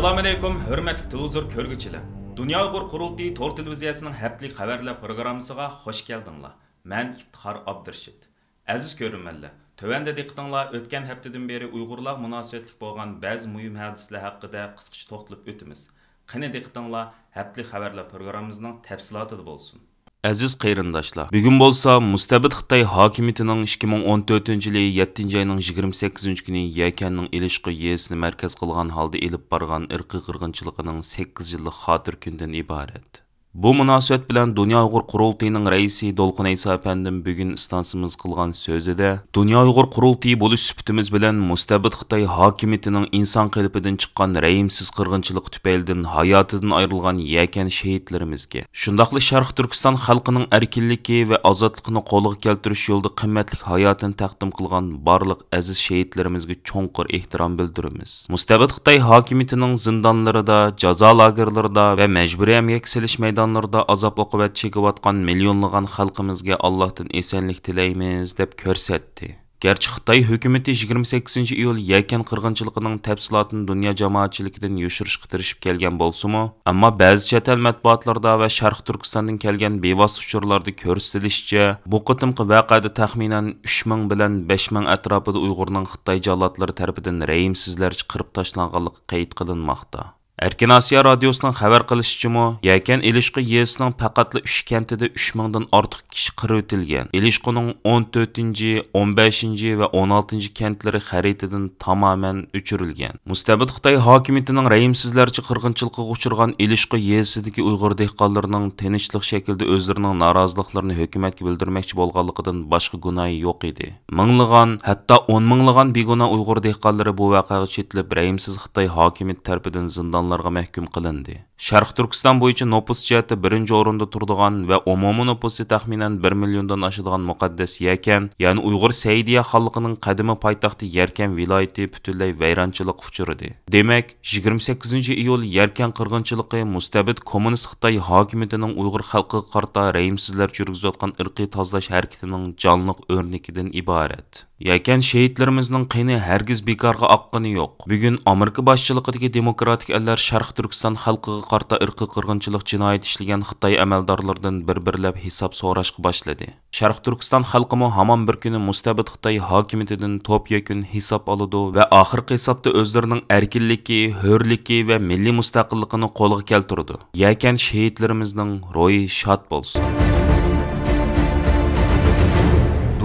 Assalamu alaykum, hörmətli televizor көрgüçiler. Dünya Uyghur Qurultayı Tor televiziyasının həftəlik xəbərlər proqramısına xoş gəldinglar. Mən İftixar Abdurşid. Aziz görünmənlər, tövəndə diqqətinizlər ötən həftədən beri Uyğurlar münasibətlik bolğan bəzi mühim hadisələr haqqında qısqaça toxtalıb ötümüz. Qani diqqətinizlər həftəlik xəbərlər proqramımızın təfsilatı bolsun. Aziz qayrindaşlar, bugün bolsa Mustabid Xitoy hokimiyatining 2014-yili 7-oyning 28-kuni Yakanning Ilishqi yezini markaz qilgan holda elib borgan irqiy qirg'inchiligining 8 yillik xotir kundan iborat. Bu munosabat bilan Dünya Uyghur Qurultayıning raisi Dolqun Aysa apandim bugun istansimiz qilgan so'zida Dünya Uyghur Qurultayı bo'lish sifatimiz bilan Mustabid Xitoy hokimiyatining inson qalbidan chiqqan rayimsiz qirg'inchilik tufaylidan hayotidan ayrilgan yakan shahidlarimizga, shundaqli Sharq Turkiston xalqining erkinligi va ozodligini qo'lga keltirish yo'lida qimmatli hayotini taqdim qilgan barliq aziz shahidlarimizga cho'nqur ehtirom bildiramiz. Mustabid Xitoy hokimiyatining zindonlarida, jazo lagerlarida va majburiy emgak silish maydonlarida azob oqibat chekayotgan millionlagan xalqimizga Allohdan esenlik tilaymiz deb ko'rsatdi. Gerçi Xitoy hukumatı 28-iyul Yakan qirg'inchiligining tafsilotini dunyo jamoatchiligidan yoshirishga tirishib kelgan bo'lsa-mu, ammo ba'zi chet el matbuotlarda va Sharq Turkistondan kelgan bevosita uchurlarda ko'rsatilishicha, bu qitimqi voqeada taxminan 3000 bilan 5000 atrofida Uyg'urning Xitoy jallodlari tomonidan rayimsizlarcha qirib tashlanganligi qayd qilinmoqda. Erkin Asiya Radiosu'nun xabar qilishicha, Yakan Ilishqi yezisining faqatla 3 kentida 3000 dan ortiq kishi qirib etilgan. Ilishqining 14-chi, 15-chi va 16-chi kentlari xaritadan tamoman o'chirilgan. Mustabid Xitoy hokimiyatining rayimsizlarcha qirg'inchilikka uchirgan Ilishqi yezisidagi Uyg'ur dehqonlarining tinchlik shaklda o'zlarining noroziliklarini hukumatga bildirmoqchi bo'lganligidan boshqa gunohi yo'q edi. Minglagan, hatto 10 minglagan begunoh Uyg'ur dehqonlari bu voqeaga chetilib rayimsiz Xitoy hokimiyati tomonidan zindon mahkum qilindi. Sharq Turkiston bo'yicha nopus jihati 1-o'rinda turadigan va umumiy nopusi taxminan 1 milliondan oshadigan muqaddas Yakan, ya'ni Uyg'ur Saidiya xalqining qadimi poytaxti Yarkan viloyati butunlay vayronchilik uchirdi. Demak, 28-iyul Yarkan qirg'inchiligi Mustabid kommunist Xitoy hokimiyatining Uyg'ur xalqiga qarata rayimsizlar yurgizayotgan irqiy tozalash harakatining jonliq o'rnikidan iborat. Yakan shahidlarimizning qini hargiz bekorga oqqani yo'q. Bugun Amerika boshchiligidagi demokratik ellar Sharq Turkiston xalqiga qarta irqiy qirg'inchilik jinoyat ishlagan Xitoy amaldorlaridan bir-birlab hisob so'rashga boshladi. Sharq Turkiston xalqimi hamon bir kuni Mustabid Xitoy hokimiyatidan top-yakun hisob oladi va oxirgi hisobda o'zlarining erkinligi, hurligi va milliy mustaqilligini qo'lga keltirdi. Yakan shahidlarimizning ro'yi shod bo'lsin.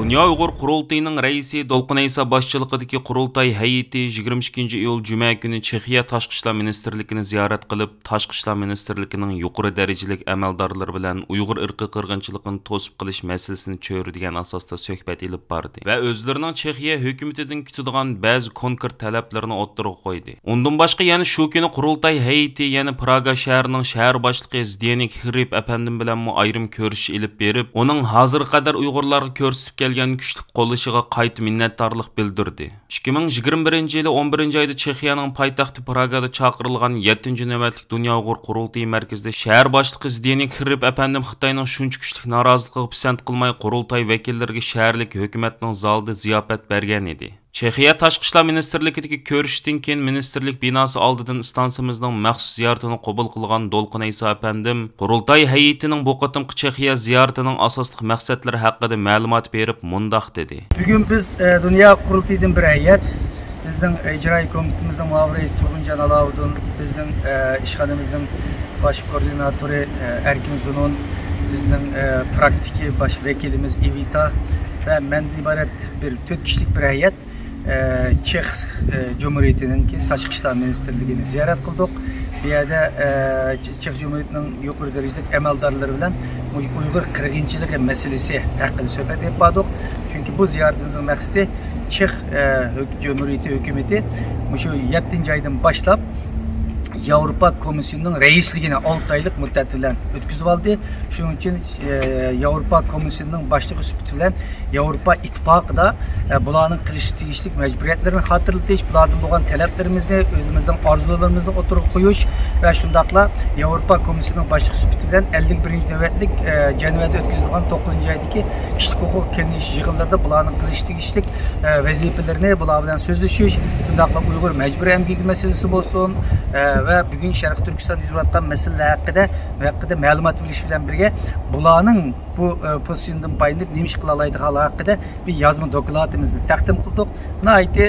Dünya Uyghur Qurultayıning raisi Dolqun Aysa boshchiligidagi Qurultay hay'ati 22-iyul juma kuni Chexiya Tashqi ishlar ministrligini ziyorat qilib, Tashqi ishlar ministrligining yuqori darajalik amaldorlari bilan Uyg'ur irqiy qirg'inchiligini to'sib qilish masalasini cho'radigan asosda suhbat olib bordi va o'zlarining Chexiya hukumatidan kutadigan ba'zi konkret talablarini o'ttirib qo'ydi. Undan boshqa yana shu kuni Qurultay hay'ati yana Praga shahrining shahar boshlig'i Zdenek Xirib apandim bilan ayrim ko'rish olib berib, uning hozir qadar Uyg'urlarga ko'rsatib kelgan kuchli qo'llashiga qayta minnatdorlik bildirdi. 2021-yili 11-oyda Chexiyaning poytaxti Pragada chaqirilgan 7-navbatlik Dünya Uyghur Qurultayı markazida shahar boshlig'i Zdenek Xirib apandim Xitoyning shuncha kuchli noroziligiga pisand qilmay Qurultay vakillariga shaharlik hukumatning zalida ziyofat bergan edi. Chexiya Tashqi ishlar ministrligidagi ko'rishdan keyin ministrlik binosi oldidan istansimizning maxsus ziyoratini qabul qilgan Dolqun Aysa apandim Qurultay hay'atining bu qatimqi Chexiya ziyoratining asosli maqsadlari haqida ma'lumot berib mundoq dedi. Bugun biz Dünya Qurultayıdan bir hay'at, bizning ijroiy komitemizning muavir raisi Turg'unjon Alovudin, bizning ishxonamizning bosh koordinatori Erkin Zunun, bizning praktiki bosh vakilimiz Evita ve men ibaret bir 4 kişilik bir hay'at Çex Cumhuriyeti'nin Tashqi ishlar ministrligini ziyorat qildik. Bu yerda Çex Cumhuriyeti'nin yuqori darajadagi amaldorlari bilan Uyg'ur qirg'inchiligi masalasi haqida suhbat olib bordik. Chunki bu ziyoratimizning maqsadi Çex Cumhuriyeti hukumati shu 7-oydan boshlab Avrupa Komisyonining raisligini 6 oylik muddat bilan o'tkazib oldi. Shuning uchun Avrupa Komisyonining boshlig'i sifatida bilan Avrupa ittifoqida bularning qilish tegishli majburiyatlarini xotirlatish, bulardan bo'lgan talablarimizni, o'zimizning orzularimizni o'tirib qo'yish va shundaqla Avrupa Komisyonining boshlig'i sifatida bilan 51-navbatlik Jenevada o'tkazilgan 9-oydagi kishilik huquq kengashi yig'inlarida bularning qilish tegishli vazifalarini bular bilan so'zlashish, shundaqla Uyg'ur majburiy emgak masalasi bo'lsin va va bugun Sharq Turkiston yuzayotgan masalalar haqida ma'lumot berish bilan birga bularning bu pozisyondan paylanib nima ish qila oladigan haqida bir yozma dokladimizni taqdim qildik. Nihoyatda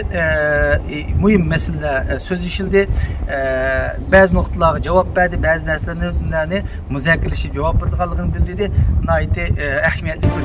muhim masalalar so'zlashildi. Ba'zi nuqtalarga javob berdi, ba'zi narsalarni muzokaralashib javob berganligini bildirdi. Nihoyatda ahamiyatli bir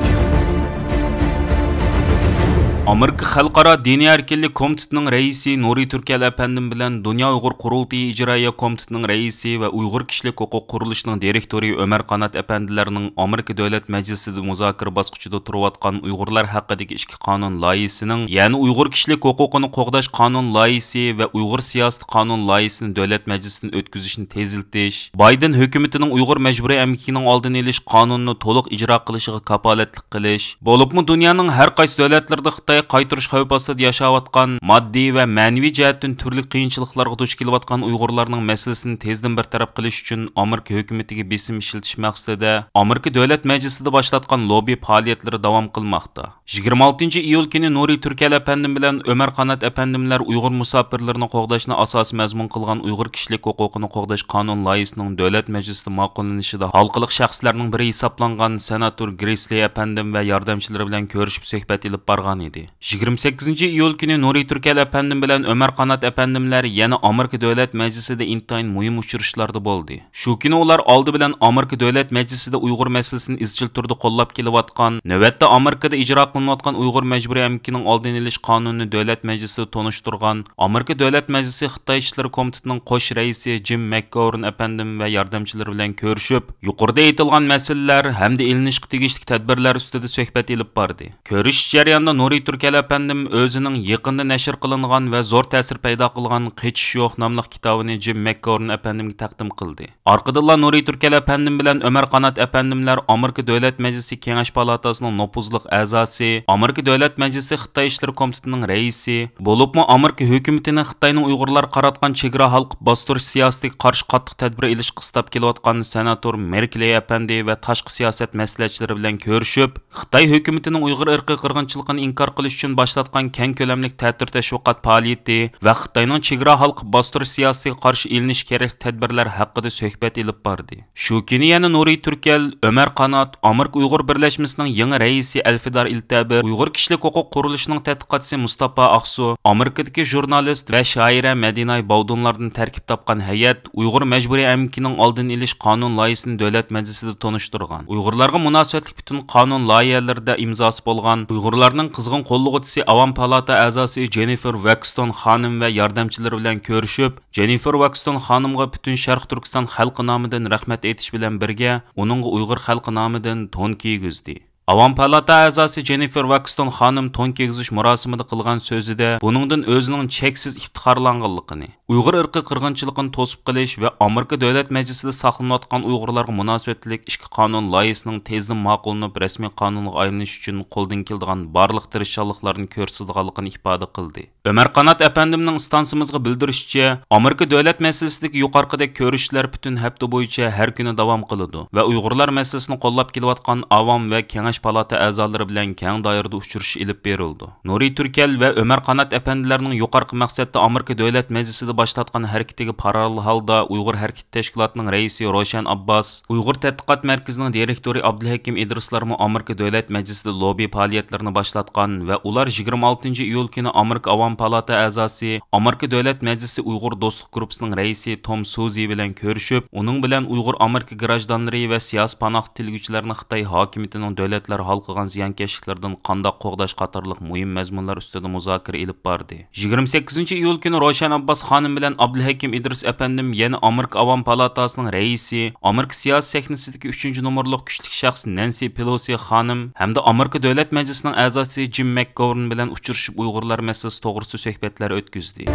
Amerika Xalqaro Diniy erkinlik komitetining raisi Nuri Turkal apandim bilan Dunyo Uyg'ur qurultiyi ijroiya komitetining raisi va Uyg'ur kishilik huquq qurilishining direktori Ömer Qanat apandilarning Amerika Davlat Majlisida muzokara bosqichida turayotgan Uyg'urlar haqidagi ishki qonun loyihasining, ya'ni Uyg'ur kishilik huquqini qo'g'dash qonun loyihasi va Uyg'ur siyosati qonun loyihasini Davlat Majlisidan o'tkazishni teziltish, Biden hukumatining Uyg'ur majburiy emgikining oldini olish qonunini to'liq ijro qilishiga kapolatlik qilish, bo'libmi dunyoning har qaysi davlatlarida Xitoy qaytirish xavfi ostida yashayotgan, moddiy va ma'naviy jihatdan turli qiyinchiliklarga duch kelayotgan Uyg'urlarning masalasini tezdan bartaraf qilish uchun Amerika hukumatiga besim ishiltish maqsadida Amerika Davlat Majlisida boshlatgan lobby faoliyatlari davom qilmoqda. 26 iyul kuni Nuri Turkal apandim bilan Ömer Qanat apandimlar Uyg'ur musofirlarini qo'g'dashni asosiy mazmun qilgan Uyg'ur kishilik huquqini qo'g'dash qonun loyihasining Davlat Majlisida ma'qullanishida halqiliq shaxslarning biri hisoblangan senator Grisley apandim va yordamchilari bilan ko'rishib suhbat olib borgan edi. 28 iyul kuni Nuri Turkal apandim bilan Ömer Qanat apandimlar yana Amerika Davlat Majlisida intayin muhim uchrashuvlarda bo'ldi. Shu kuni ular oldi bilan Amerika Davlat Majlisida Uyg'ur masalasini izchil turda qo'llab kelayotgan, navbatda Amerikada ijro qilinayotgan Uyg'ur majburiy emgikining oldini olish qonunini Davlat Majlisida tonishtirgan Amerika Davlat Majlisi Xitoy ishlari komitetining qo'sh raisi Jim McGovern apandim va yordamchilari bilan ko'rishib, yuqorida aytilgan masalalar hamda ilinishga tegishli tadbirlar ustida suhbat olib bordi. Ko'rish jarayonida Nuri Turkal apandim o'zining yaqinda nashr qilingan va zo'r ta'sir paydo qilgan Qechish yo'q nomli kitobini Jim McGovern apandimga taqdim qildi. Orqadan Nuri Turkal apandim bilan Ömer Qanat apandimlar Amerika Davlat Majlisi Kengash palatasining nopuzliq a'zosi, Amerika Davlat Majlisi Xitoy ishlari komitetining raisi, bo'libmi Amerika hukumatining Xitoyning Uyg'urlar qaratgan chegara xalq bostirish siyosatiga qarshi qattiq tadbir olish qistab kelayotgan senator Merkley apandi va tashqi siyosat maslahatchilari bilan ko'rishib, Xitoy hukumatining Uyg'ur irqiy qirg'inchiligini inkor qilish uchun boshlatgan keng ko'lamli ta'tir tashviqot faoliyati va Xitoyning chegara xalq bostirish siyosatiga qarshi ilinish kerak tadbirlar haqida suhbat olib bordi. Shu kuni yana Nuri Turkal, Ömer Qanat, Amerika Uyg'ur birlashmasining yangi raisi Alfidar Iltabi, Uyg'ur kishilik huquq qurilishining tadqiqotchisi Mustafa Aqsu, Amerikadagi jurnalist va shoira Madinay Bowdunlardan tarkib topgan hay'at Uyg'ur majburiy emgikining oldini olish qonun loyihasini Davlat Majlisida tonishtirgan. Uyg'urlarga munosabatli butun qonun loyihalarida imzosi bo'lgan Uyg'urlarning qizg'in qo'llag'uvchisi Avam palata a'zosi Jennifer Waxton xonim va yordamchilari bilan ko'rishib, Jennifer Waxton xonimga butun Sharq Turkiston xalqi nomidan rahmat aytish bilan birga, uningga Uyg'ur xalqi nomidan to'n kiygizdi. Avam palata a'zosi Jennifer Waxton xonim to'n kiygizish marosimida qilgan so'zida buningdan o'zining cheksiz iftixorlanganligini, Uyg'ur irqiy qirg'inchiligini to'sib qilish va Amerika Davlat Majlisida saqlanayotgan Uyg'urlarga munosabatli ishki qonun loyihasining tezdan ma'qullanib rasmiy qonunga aylanish uchun qo'ldan keladigan barliq tirishchiliklarni ko'rsatganligini ifoda qildi. Ömer Qanat apandimning stansimizga bildirishicha, Amerika Davlat Majlisidagi yuqorqidagi ko'rishlar butun hafta bo'yicha har kuni davom qiladi va Uyg'urlar masalasini qo'llab kelayotgan avom va kengash palata a'zolari bilan keng doirada uchrashish olib berildi. Nuri Turkal va Ömer Qanat apandilarining yuqorqi maqsadda Amerika Davlat Majlisida boshlatgan harakatiga parallel holda Uyg'ur harakat tashkilotining raisi Roshan Abbas, Uyg'ur tadqiqot markazining direktori Abdulhakim Idrislarmi Amerika Davlat Majlisida lobby faoliyatlarini boshlatgan va ular 26 iyul kuni Amerika Avam palata a'zosi, Amerika Davlat Majlisi Uyg'ur do'stlik guruhining raisi Tom Suzy bilan ko'rishib, uning bilan Uyg'ur Amerika grajdanlari va siyosiy panoh tilguvchilarni Xitoy hokimiyatining davlatlar hal qilgan ziyonkashliklardan qanday qo'g'dash qatorliq muhim mazmunlar ustida muzokara olib bordi. 28 iyul kuni Roshan Abbas xonim bilan Abdulhakim Idris apandim yana Amerika Avam palatasining raisi, Amerika siyosiy sahnasidagi 3-nomerlik kuchli shaxs Nancy Pelosi xonim hamda Amerika Davlat Majlisining a'zosi Jim McGovern bilan uchrashib Uyg'urlar masalasi to'g'risida suhbatlar o'tkazdi.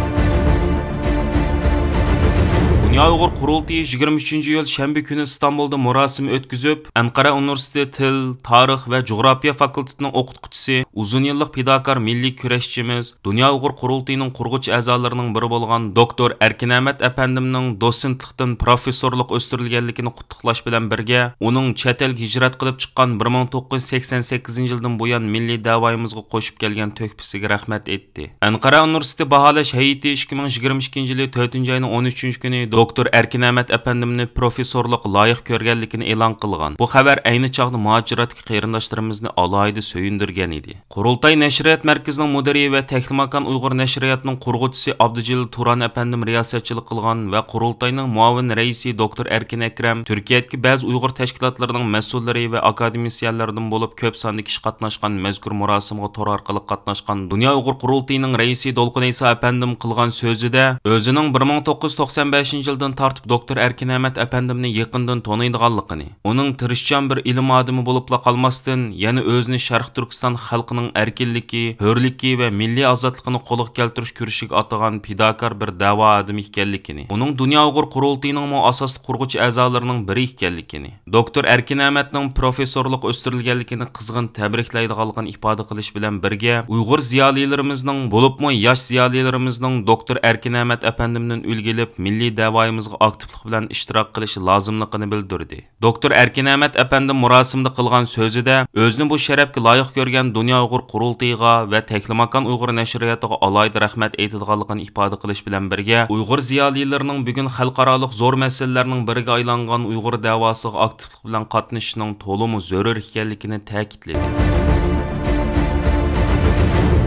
Dünya Uyghur Qurultiyi 23 iyul shanba kuni İstanbulda marosim o'tkazib, Anqara Universiteti Til, Tarix va Jo'g'rofiya fakultetining o'qituvchisi, uzun yillik fidokor milliy kurashchimiz, Dünya Uyghur Qurultiyining qurg'uvchi a'zolarining biri bo'lgan doktor Erkin Ahmad apandimning dotsentlikdan professorlik o'stirilganligini qutlaqlash bilan birga, uning chet elga hijrat qilib chiqqan 1988-yildan buyon milliy da'voyimizga qo'shib kelgan to'kpisiga rahmat aytdi. Anqara Universiteti baholash hay'ati 2022-yil 4-oyning 13-kuni doktor Erkin Ahmet Efendimni professorluq loyiq ko'rganligini e'lon qilgan. Bu xabar ayni chog'da muhojiratdagi qarindoshlarimizni alohida so'yindirgan edi. Qurultay nashriyat markazining mudiri va Tehlimakon Uyg'ur nashriyatining qurg'uvchisi Abdujalil Turan Efendim riyosatchilik qilgan va qurultayning muavin raisi doktor Erkin Akram Turkiyadagi ba'zi Uyg'ur tashkilotlarining mas'ullari va akademisiyanlaridan bo'lib ko'p sonli kishi qatnashgan mazkur murosimga tor orqali qatnashgan Dunyo Uyg'ur qurultayining raisi Dolqin Isa Efendim qilgan so'zida o'zining 1995-yildan tortib doktor Erkin Ahmet Efendimni yaqindan taniydiganligini, uning tirishchan bir ilm odami bo'libla qolmasdan, yana o'zini Sharq Turkiston xalqining erkinligi, hurligi va milliy ozodligini qo'lga keltirish kurishiga atagan fidokor bir da'vo odami ekanligini, uning Dunyo Uyg'ur qurultayining asosli qurg'uvchi a'zolarining biri ekanligini, doktor Erkin Ahmetning professorlik o'stirilganligini qizg'in tabriklaydiganligini ifoda qilish bilan birga, Uyg'ur ziyolilarimizning bo'libmi yosh ziyolilarimizning doktor Erkin Ahmet Efendimdan ulgilib milliy da'voyimizga aktivlik bilan ishtirok qilishi lozimligini bildirdi. Doktor Erkin Ahmet Efendim murosimda qilgan so'zida o'zini bu sharafga loyiq ko'rgan Dunyo Uyg'ur qurultayiga va Tehlimakon Uyg'ur nashriyatiga alohida rahmat aytadiganligini ifoda qilish bilan birga, Uyg'ur ziyolilarining bugun xalqaroliq zo'r masalalarning biriga aylangan Uyg'ur da'vosiga aktivlik bilan qatnashishining to'liq zarur ekanligini ta'kidladi.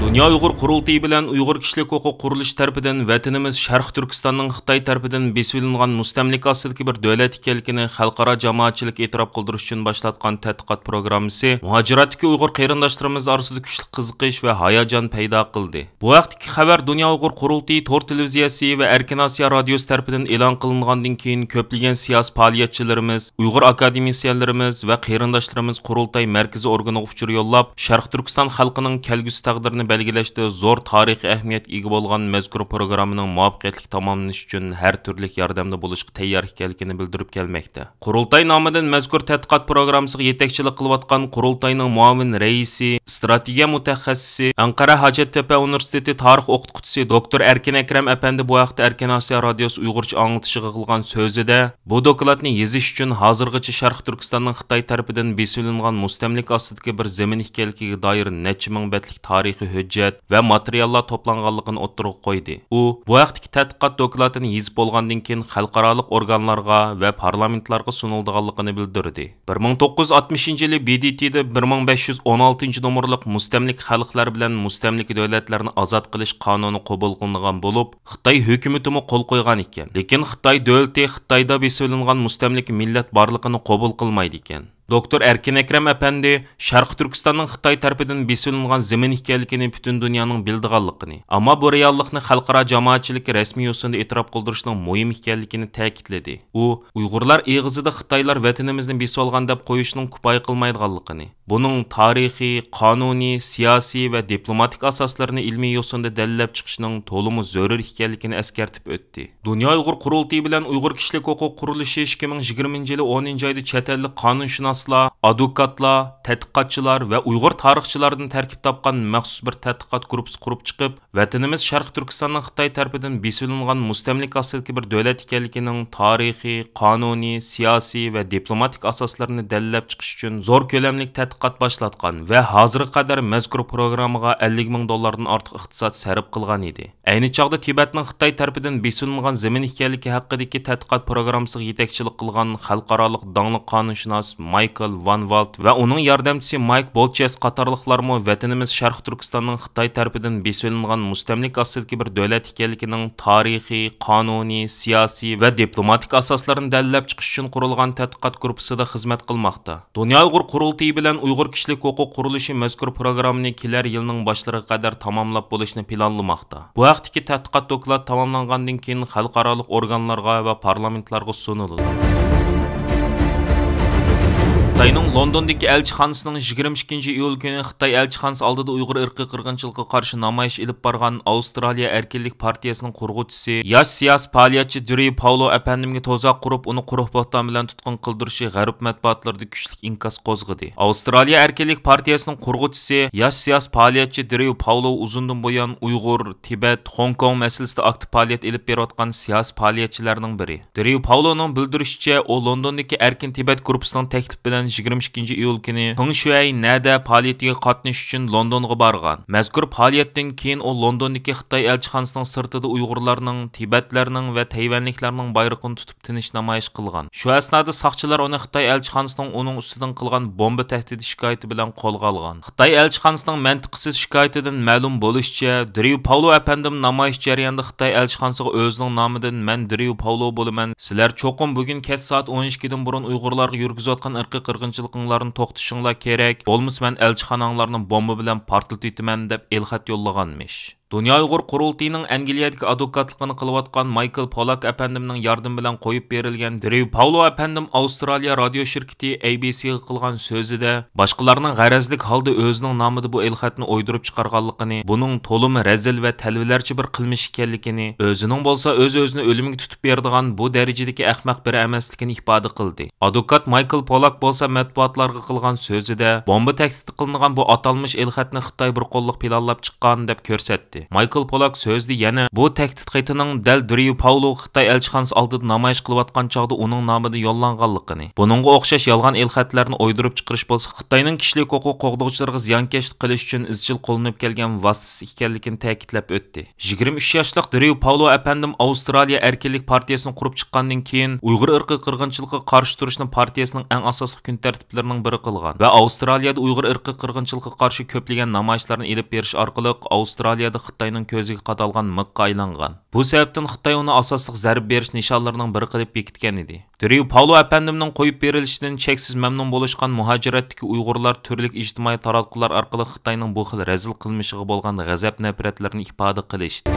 Dunyo Uyg'ur qurultayi bilan Uyg'ur kishilik huquq qurilish tarafidan vatanimiz Sharq Turkistonning Xitoy tarafidan besilingan mustamlika ostidagi bir davlat ekanligini xalqaro jamoatchilik e'tirof qildirish uchun boshlatgan tadqiqot programmasi muhojiratdagi Uyg'ur qarindoshlarimiz orasida kuchli qiziqish va hayajon paydo qildi. Bu vaqtdagi xabar Dunyo Uyg'ur qurultayi to'r televiziyasi va Erkin Osiyo radiosi tarafidan e'lon qilingandan keyin ko'plagan siyosiy faoliyatchilarimiz, Uyg'ur akademisiyanlarimiz va qarindoshlarimiz qurultay markaziy organiga uchur yo'llab, Sharq Turkiston xalqining kelgusi taqdirini belgilashda zo'r tarixiy ahamiyatga ega bo'lgan mazkur programmaning muvaffaqiyatli tamomlanishi uchun har turli yordamda bo'lishga tayyor ekanligini bildirib kelmoqda. Qurultay nomidan mazkur tadqiqot programmasiga yetakchilik qilayotgan qurultayning muavin raisi, strategiya mutaxassisi, Anqara Hacettepe Universiteti tarix o'qituvchisi doktor Erkin Akram Efendi bu vaqtda Erkin Osiyo radiosi Uyg'urcha anglatishiga qilgan so'zida bu dokladni yozish uchun hozirgacha Sharq Turkistonning Xitoy tarafidan besilingan mustamlika ostidagi bir zamin ekanligiga doir necha ming betlik tarixiy hujjat va materiallar to'planganligini o'ttirib qo'ydi. U bu vaqtdagi tadqiqot dokladini yozib bo'lgandan keyin xalqaro organlarga va parlamentlarga sunildiganligini bildirdi. 1960-yili BDT'da 1516 nomerlik mustamlik xalqlar bilan mustamlik davlatlarni ozod qilish qonuni qabul qilingan bo'lib, Xitoy hukumatimi qo'l qo'ygan ekan. Lekin Xitoy davlati Xitoyda besilingan mustamlik millat borligini qabul qilmaydi ekan. Doktor Erkin Akram Efendi Sharq Turkistonning Xitoy tarafidan besilingan zamin ekanligini butun dunyoning bildiganligini, ammo bu reallikni xalqaro jamoatchilik rasmiy yo'sinda e'tirof qildirishning muhim ekanligini ta'kidladi. U Uyg'urlar eg'izida Xitoylar vatanimizni besib olgan deb qo'yishning kifoya qilmaydiganligini, buning tarixiy, qonuniy, siyosiy va diplomatik asoslarini ilmiy yo'sinda dalillab chiqishning to'liq zarur ekanligini eskartib o'tdi. Dunyo Uyg'ur qurultayi bilan Uyg'ur kishilik huquq qurilishi 2020-yili 10-oyda chet ellik qonunshunos advokatlar, tadqiqotchilar va Uyg'ur tarixchilaridan tarkib topgan maxsus bir tadqiqot guruhi qurib chiqib, vatanimiz Sharq Turkistonning Xitoy tarafidan besilingan mustamlika ostidagi bir davlat ekanligining tarixiy, qonuniy, siyosiy va diplomatik asoslarini dalillab chiqish uchun zo'r ko'lamli tadqiqot boshlatgan va hozirga qadar mazkur programmaga 50 ming dollardan ortiq iqtisod sarf qilgan edi. Ayni chog'da Tibetning Xitoy tarafidan besilingan zamin ekanligi haqidagi tadqiqot programmasiga yetakchilik qilgan xalqaro dongli qonunshunos Michael Van Walt va uning yordamchisi Mike Bolches qatorliqlarmi vatanimiz Sharq Turkistonning Xitoy tarafidan besilingan mustamlika ostidagi bir davlat ekanligining tarixiy, qonuniy, siyosiy va diplomatik asoslarini dalillab chiqish uchun qurilgan tadqiqot guruhida xizmat qilmoqda. Dunyo Uyg'ur qurultayi bilan Uyg'ur kishilik huquq qurilishi mazkur programmani kelar yilning boshlariga qadar tamomlab bo'lishni planlamoqda. Bu vaqtdagi tadqiqot doklad tamomlangandan keyin xalqaro organlarga va parlamentlarga suniladi. Xitoyning Londondagi elchixonasining 22-iyul kuni Xitoy elchixonasi oldida Uyg'ur irqiy qirg'inchilikka qarshi namoyish olib borgan Avstraliya Erkinlik partiyasining qurg'uvchisi, yosh siyosiy faoliyatchi Drew Paulo Efendimga to'zoq qurib, uni quruq bo'hton bilan tutqun qildirishi g'arb matbuotlarida kuchli inkas qo'zg'adi. Avstraliya Erkinlik partiyasining qurg'uvchisi, yosh siyosiy faoliyatchi Drew Paulo uzundan buyon Uyg'ur, Tibet, Hong Kong masalasida aktiv faoliyat olib berayotgan siyosiy faoliyatchilarning biri. Drew Pauloning bildirishicha, u Londondagi Erkin Tibet guruhining taklif bilan o'tgan 22 iyul kuni Peng Shuai nada faoliyatiga qatnashish uchun Londonga borgan. Mazkur faoliyatdan keyin u Londondagi Xitoy elchixonasining sirtida Uyg'urlarning, Tibetlarning va Tayvanliklarning bayrog'ini tutib tinish namoyish qilgan. Shu asnoda soqchilar uni Xitoy elchixonasining uning ustidan qilgan bomba tahdidi shikoyati bilan qo'lga olgan. Xitoy elchixonasining mantiqsiz shikoyatidan ma'lum bo'lishicha, Driu Paulo apandim namoyish jarayonida Xitoy elchixonasiga o'zining nomidan "Men Driu Paulo bo'laman. Sizlar cho'qim bugun kech soat 12 dan burun Uyg'urlarga yurgizayotgan irqiy qirg'inchiliklarni to'xtatishinglar kerak. Bo'lmasa men elchixonanglarni bomba bilan portlatib etaman" deb elxat yo'llaganmish. Dünya Uyghur Qurultayının Angliyadagi advokatligini qilayotgan Michael Polak apandimning yordami bilan qo'yib berilgan Drew Paulo apandim Avstraliya radio shirkati ABC'ga qilgan so'zida boshqalarning g'arazlik holda o'zining nomida bu elxatni o'ydirib chiqarganligini, buning to'limi razil va talvilarcha bir qilmish ekanligini, o'zining bo'lsa o'z-o'zini o'limga tutib beradigan bu darajadagi ahmoq biri emasligini ifoda qildi. Advokat Michael Polak bo'lsa matbuotlarga qilgan so'zida bomba tahdid qilingan bu atalmish elxatni Xitoy bir qo'lliq planlab chiqqan deb ko'rsatdi. Michael Polak so'zda yana bu tahdid qaytining dal Drew Paulo Xitoy elchixonasi oldida namoyish qilayotgan chog'da uning nomida yo'llanganligini, buningga o'xshash yolg'on elxatlarni o'ydirib chiqarish bo'lsa Xitoyning kishilik huquq qo'g'dovchilariga ziyonkashlik qilish uchun izchil qo'llanib kelgan vosita ekanligini ta'kidlab o'tdi. 23 yoshli Drew Paulo apandim Avstraliya Erkinlik partiyasini qurib chiqqandan keyin Uyg'ur irqiy qirg'inchiligiga qarshi turishni partiyasining eng asosli kun tartiblarining biri qilgan va Avstraliyada Uyg'ur irqiy qirg'inchiligiga qarshi ko'plagan namoyishlarni elib berish orqali Avstraliyada Xitoyning ko'ziga qadalgan miqqa aylangan. Bu sababdan Xitoy uni asosliq zarb berish nishonlarining biri qilib bekitgan edi. Drew Paulo apandimning qo'yib berilishidan cheksiz mamnun bo'lishgan muhojiratdagi Uyg'urlar turli ijtimoiy taratqular orqali Xitoyning bu xil razil qilmishiga bo'lgan g'azab nafratlarini ifoda qilishdi.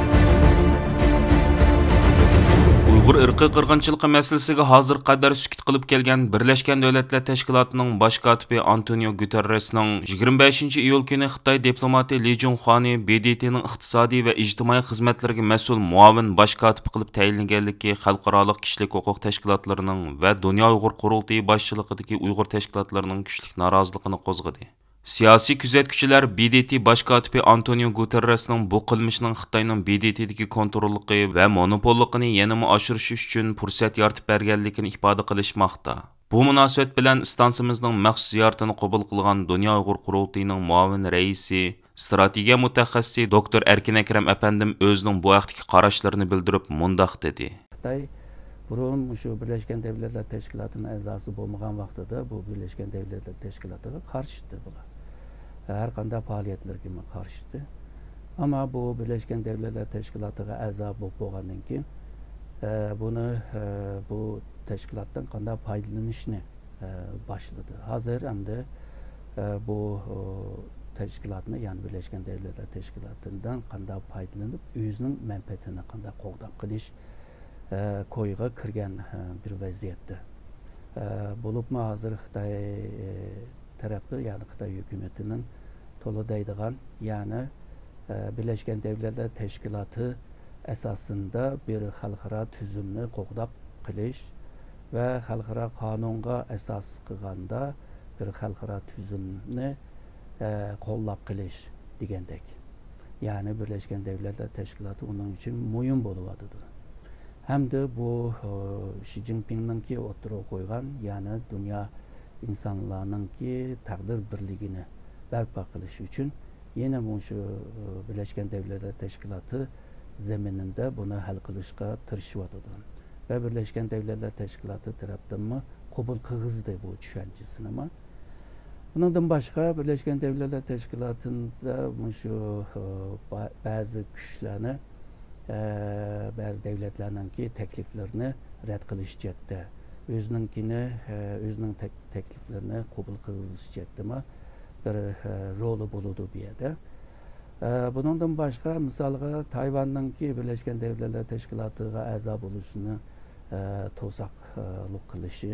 Uyg'ur irqiy qirg'inchiligi masalasiga hozir qadar sukut qilib kelgan Birlashgan Davlatlar Tashkilotining bosh kotibi Antonio Guterresning 25 iyul kuni Xitoy diplomati Li Junxuani BDTning iqtisodiy va ijtimoiy xizmatlarga mas'ul muavin bosh kotib qilib tayinlanganligi xalqaro kishilik huquq tashkilotlarining va Dunyo Uyg'ur Qurultayi boshchiligidagi Uyg'ur tashkilotlarining kuchli noroziligini qo'zg'adi. Siyosiy kuzatuvchilar BDT bosh kotibi Antonio Guterresning bu qilmishining Xitoyning BDTdagi kontrolligi va monopolligini yanada oshirish uchun fursat yaratib berganligini ifoda qilishmoqda. Bu munosabat bilan istansimizning maxsus ziyoratini qabul qilgan Dunyo Uyg'ur Qurultayining muavin raisi, strategiya mutaxassisi doktor Erkin Akram apandim o'zining bu vaqtdagi qarashlarini bildirib mundoq dedi. Xitoy burun shu Birlashgan Davlatlar Tashkilotining a'zosi bo'lmagan vaqtida bu Birlashgan Davlatlar Tashkilotiga qarshi edi bular. Har qanday faoliyatlarga qarshi edi. Ammo bu Birlashgan Davlatlar Tashkilotiga a'zo bo'lib bo'lgandan keyin buni bu tashkilotdan qanday foydalanishni boshladi. Hozir endi bu tashkilotni, ya'ni Birlashgan Davlatlar Tashkilotidan qanday foydalanib, o'zining manfaatini qanday qo'g'dab qilish ko'yga kirgan bir vaziyatda. Bo'libmi hozir Xitoy tarafı, ya'ni Xitoy hukumatining to'ladaydigan, ya'ni Birlashgan Davlatlar Tashkiloti asosida bir xalqaro tuzumni qo'g'dab qilish va xalqaro qonunga asos qilganda bir xalqaro tuzumni qo'llab qilish degandek. Ya'ni Birlashgan Davlatlar Tashkiloti uning uchun muhim bo'lyapti. Hamda bu Xi Jinping'ninki o'tirib qo'ygan, ya'ni dunyo insonlarningki taqdir birligini barpo qilish uchun yana shu Birlashgan Davlatlar Tashkiloti zaminida buni hal qilishga tirishyapti. Va Birlashgan Davlatlar Tashkiloti tarafdanmi qabul qilg'izdi bu tushunchisini. Bundan boshqa Birlashgan Davlatlar Tashkilotida shu ba'zi kuchlarni, ba'zi davlatlarningki takliflarini rad qilish jihatda, o'zining takliflarini qabul qilish jihatda bir roli bo'ladi bu yerda. Bundan boshqa misolga Tayvanningki Birlashgan Davlatlar Tashkilotiga a'zo bo'lishini to'saqlik qilishi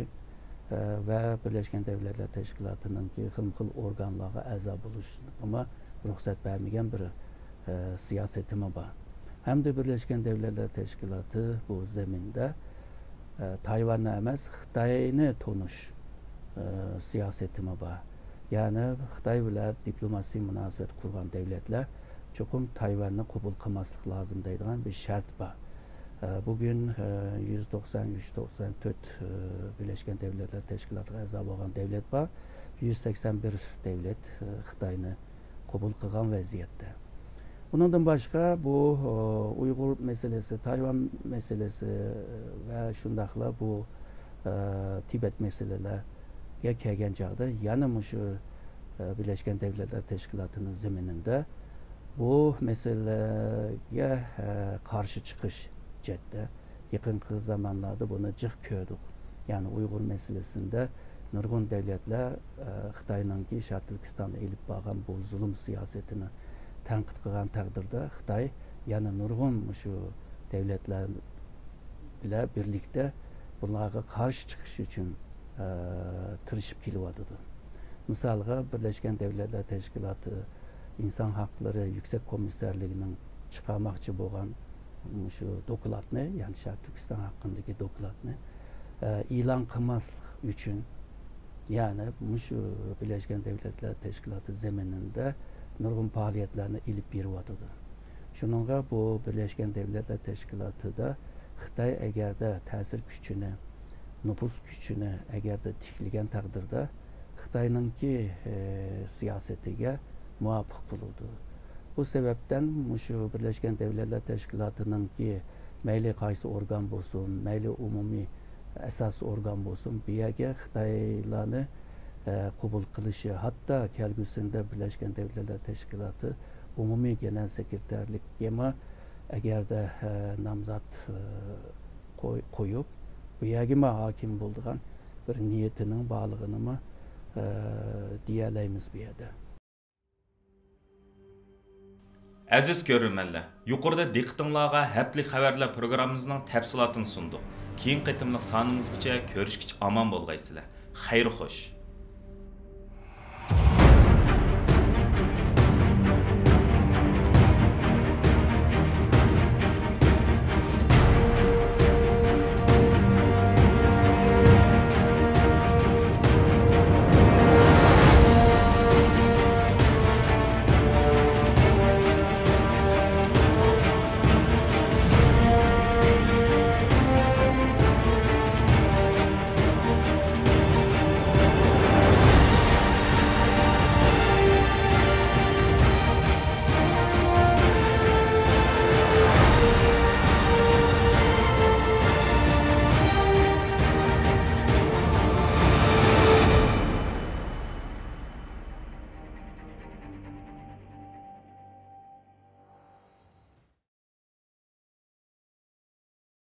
va Birlashgan Davlatlar Tashkilotiningki xil organlarga a'zo bo'lishini ruxsat bermagan bir siyosatimi bor. Hamda Birlashgan Davlatlar Tashkiloti bu zaminda Tayvanni emas, Xitoyni tonish siyosatimi bor. Ya'ni Xitoy bilan diplomasiy munosabat qurgan davlatlar cho'qim Tayvanni qabul qilmaslik lozim deydigan bir shart bor. Bugün 193-94 Birleşken Devletler Teşkilatı'na əza bolğan devlet var. 181 devlet Xitayni qabul qilgan vaziyatda. Bundan başqa bu Uyghur meselesi, Tayvan meselesi ve şundaqla bu Tibet meselelerə kelgan chaqda yana şu Birleşken Devletler Teşkilatı'nın zeminində bu meseleye karşı çıkış cette yakın zamanlarda bunu cık kördük. Yani Uygur meselesinde nurgun devletler Xitay'nınki Şarkı Türkistan'da elip bağlan bu zulüm siyasetini tanqid qilgan taqdirda Xitay yani nurgun şu devletler ile birlikte bunlara karşı çıkış için tırışıp kelyapti. Misalga Birleşken Devletler Teşkilatı İnsan Hakları Yüksek Komiserliğinin çıkarmakçı bolğan şu dokladını, yani Şarkı Türkistan hakkındaki dokladını ilan kılmaslık üçün, yani şu Birleşken Devletler Teşkilatı zemininde nurgun faaliyetlerini ilip berýärdi. Şununla bu Birleşken Devletler Teşkilatı da Xitay eğer de tesir gücünü, nüfus gücünü eğer de tikligen takdirde Xitay'nınki siyasetiga muvafiq bulundu. Bu sebepten şu Birleşken Devletler Teşkilatı'nınki meyli qaysı organ bolsun, meyli umumi esas organ bolsun, bu yerge Xitaylarni qabul qilishi, hatta kelgusinde Birleşken Devletler Teşkilatı umumi genel sekreterlik yema eğer de namzat koyup bu yerge hakim bulduğun bir niyetinin bağlılığını mı diyeleyimiz bir yerde. Aziz görürmenler, yuqorida diqqatingizga haftalik xabarlar programmamizning tafsilotini sunduq. Keyin qitimliq sonimizgacha ko'rishgacha omon bo'lgaysizlar. Xayr xo'sh.